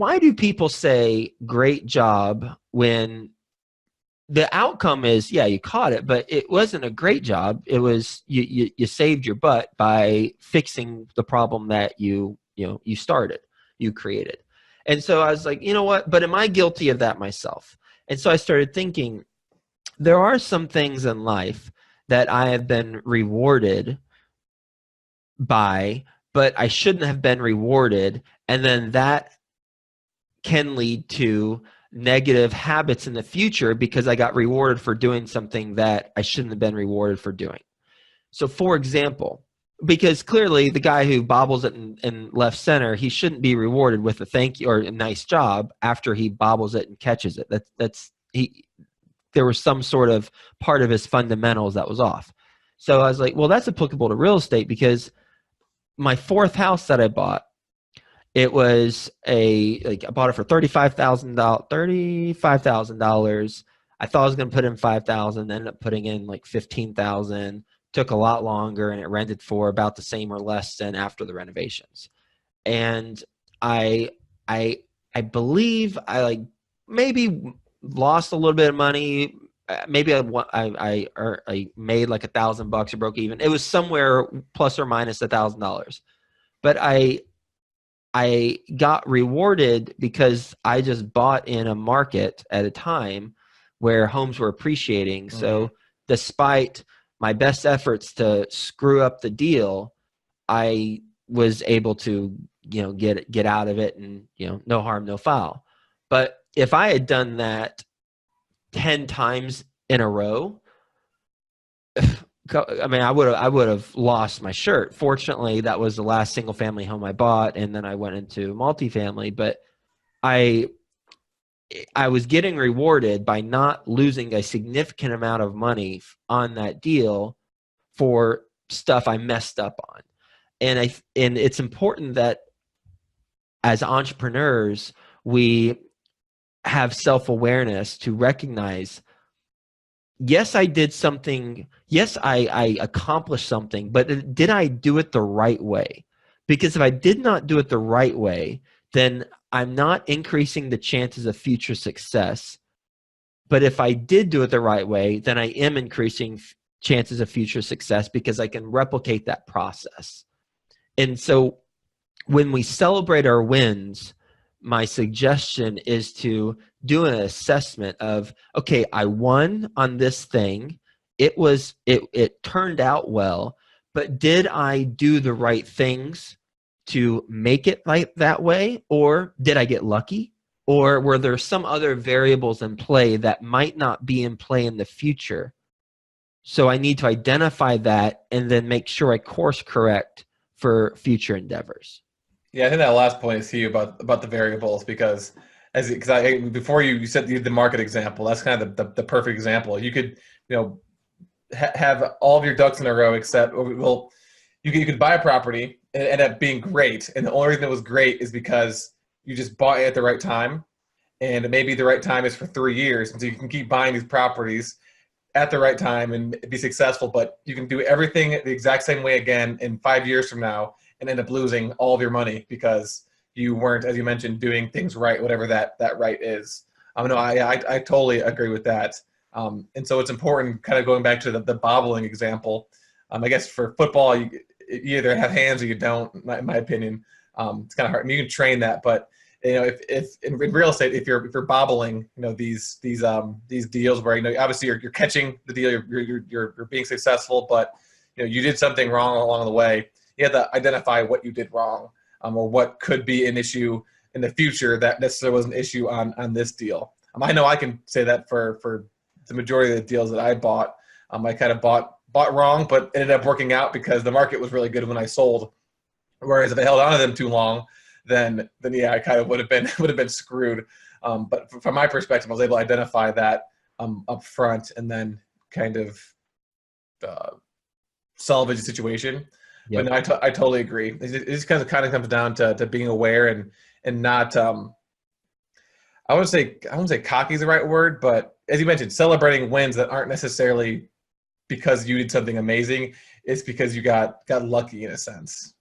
why do people say great job when the outcome is, yeah, you caught it, but it wasn't a great job. It was, you saved your butt by fixing the problem that you started, you created. And so I was like, you know what, but am I guilty of that myself? And so I started thinking, there are some things in life that I have been rewarded by, but I shouldn't have been rewarded. And then that can lead to negative habits in the future because I got rewarded for doing something that I shouldn't have been rewarded for doing. So for example, because clearly the guy who bobbles it in left center, he shouldn't be rewarded with a thank you or a nice job after he bobbles it and catches it. There was some sort of part of his fundamentals that was off. So I was like, well, that's applicable to real estate because my fourth house that I bought, it was I bought it for $35,000. I thought I was going to put in $5,000, ended up putting in like $15,000. Took a lot longer, and it rented for about the same or less than after the renovations. And I believe I maybe lost a little bit of money. Maybe I made like $1,000 or broke even. It was somewhere plus or minus $1,000. But I got rewarded because I just bought in a market at a time where homes were appreciating. Mm-hmm. So despite my best efforts to screw up the deal, I was able to, get out of it and, no harm, no foul. But if I had done that 10 times in a row, I mean, I would have lost my shirt. Fortunately, that was the last single family home I bought, and then I went into multifamily. But I was getting rewarded by not losing a significant amount of money on that deal for stuff I messed up on. And it's important that as entrepreneurs, we have self-awareness to recognize, yes, I did something. Yes, I accomplished something, but did I do it the right way? Because if I did not do it the right way, then I'm not increasing the chances of future success. But if I did do it the right way, then I am increasing chances of future success because I can replicate that process. And so when we celebrate our wins, my suggestion is to do an assessment of, okay, I won on this thing. It turned out well, but did I do the right things to make it like that way? Or did I get lucky? Or were there some other variables in play that might not be in play in the future? So I need to identify that and then make sure I course correct for future endeavors. Yeah, I think that last point is key about the variables because before you said the market example, that's kind of the perfect example. You could have all of your ducks in a row except you could buy a property and end up being great, and the only reason it was great is because you just bought it at the right time, and maybe the right time is for 3 years, and so you can keep buying these properties at the right time and be successful. But you can do everything the exact same way again in 5 years from now and end up losing all of your money because you weren't, as you mentioned, doing things right, whatever that right is. No, I totally agree with that. And so it's important, kind of going back to the bobbling example. I guess for football, you either have hands or you don't, in my opinion. It's kind of hard. I mean, you can train that, but if in real estate, if you're bobbling, these deals where obviously you're catching the deal, you're being successful, but you did something wrong along the way. You have to identify what you did wrong, or what could be an issue in the future that necessarily was an issue on this deal. I know I can say that for the majority of the deals that I bought, I kind of bought wrong, but ended up working out because the market was really good when I sold. Whereas if I held on to them too long, then yeah, I kind of would have been screwed. But from my perspective, I was able to identify that up front and then kind of salvage the situation. Yep. But no, I totally agree. It just kind of comes down to being aware and not. I wouldn't say cocky is the right word, but as you mentioned, celebrating wins that aren't necessarily because you did something amazing. It's because you got lucky in a sense.